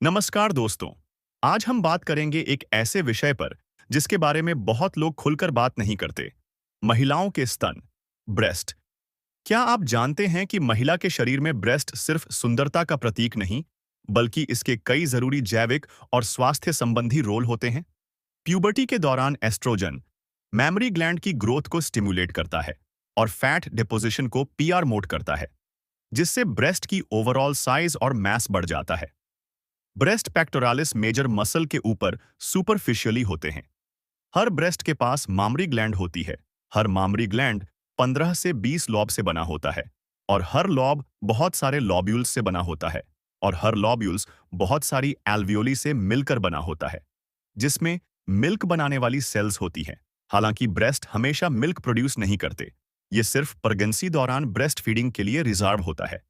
नमस्कार दोस्तों। आज हम बात करेंगे एक ऐसे विषय पर जिसके बारे में बहुत लोग खुलकर बात नहीं करते। महिलाओं के स्तन, ब्रेस्ट। क्या आप जानते हैं कि महिला के शरीर में ब्रेस्ट सिर्फ सुंदरता का प्रतीक नहीं, बल्कि इसके कई जरूरी जैविक और स्वास्थ्य संबंधी रोल होते हैं। प्यूबर्टी के दौरान एस्ट्रोजन मैमरी ग्लैंड की ग्रोथ को स्टिमुलेट करता है और फैट डिपोजिशन को पीआर मोड करता है, जिससे ब्रेस्ट की ओवरऑल साइज और मास बढ़ जाता है। ब्रेस्ट पेक्टोरालिस मेजर मसल के ऊपर सुपरफिशियली होते हैं। हर ब्रेस्ट के पास मामरी ग्लैंड होती है। हर मामरी ग्लैंड 15 से 20 लॉब से बना होता है और हर लॉब बहुत सारे लॉब्यूल्स से बना होता है और हर लॉब्यूल्स बहुत सारी एल्वियोली से मिलकर बना होता है, जिसमें मिल्क बनाने वाली सेल्स होती हैं। हालांकि ब्रेस्ट हमेशा मिल्क प्रोड्यूस नहीं करते। ये सिर्फ प्रेगनेंसी दौरान ब्रेस्ट फीडिंग के लिए रिजर्व होता है।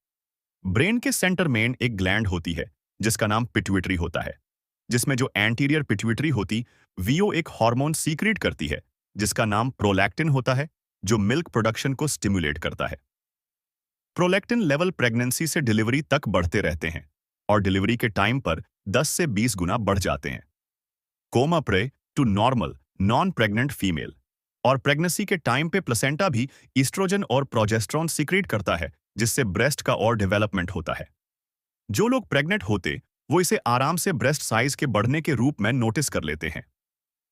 ब्रेन के सेंटर में एक ग्लैंड होती है जिसका नाम पिट्यूटरी होता है, जिसमें जो एंटीरियर पिट्यूटरी होती वीओ एक हार्मोन सीक्रेट करती है जिसका नाम प्रोलैक्टिन होता है, जो मिल्क प्रोडक्शन को स्टिमुलेट करता है। प्रोलैक्टिन लेवल प्रेगनेंसी से डिलीवरी तक बढ़ते रहते हैं और डिलीवरी के टाइम पर 10 से 20 गुना बढ़ जाते हैं। Compared to normal non pregnant female. और प्रेगनेंसी के टाइम पे प्लेसेंटा भी ईस्ट्रोजन और प्रोजेस्टेरॉन सीक्रेट करता है, जिससे ब्रेस्ट का और डेवलपमेंट होता है। जो लोग प्रेग्नेंट होते वो इसे आराम से ब्रेस्ट साइज के बढ़ने के रूप में नोटिस कर लेते हैं।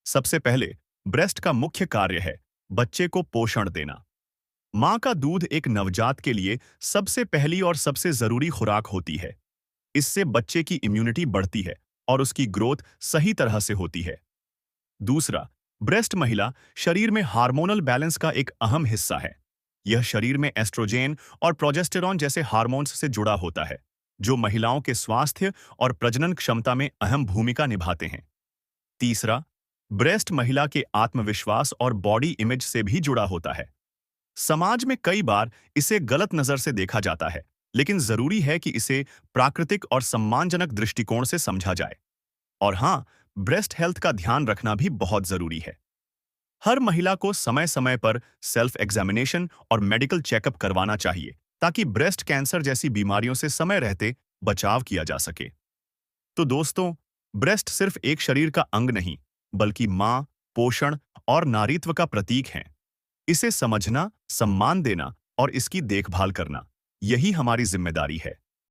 सबसे पहले ब्रेस्ट का मुख्य कार्य है बच्चे को पोषण देना। मां का दूध एक नवजात के लिए सबसे पहली और सबसे जरूरी खुराक होती है। इससे बच्चे की इम्यूनिटी बढ़ती है और उसकी ग्रोथ सही तरह से होती है। दूसरा, ब्रेस्ट महिला शरीर में हार्मोनल बैलेंस का एक अहम हिस्सा है। यह शरीर में एस्ट्रोजेन और प्रोजेस्टेरॉन जैसे हार्मोन्स से जुड़ा होता है, जो महिलाओं के स्वास्थ्य और प्रजनन क्षमता में अहम भूमिका निभाते हैं। तीसरा, ब्रेस्ट महिला के आत्मविश्वास और बॉडी इमेज से भी जुड़ा होता है। समाज में कई बार इसे गलत नजर से देखा जाता है, लेकिन जरूरी है कि इसे प्राकृतिक और सम्मानजनक दृष्टिकोण से समझा जाए। और हाँ, ब्रेस्ट हेल्थ का ध्यान रखना भी बहुत जरूरी है। हर महिला को समय समय पर सेल्फ एग्जामिनेशन और मेडिकल चेकअप करवाना चाहिए, ताकि ब्रेस्ट कैंसर जैसी बीमारियों से समय रहते बचाव किया जा सके। तो दोस्तों, ब्रेस्ट सिर्फ एक शरीर का अंग नहीं, बल्कि मां, पोषण और नारीत्व का प्रतीक है। इसे समझना, सम्मान देना और इसकी देखभाल करना, यही हमारी जिम्मेदारी है।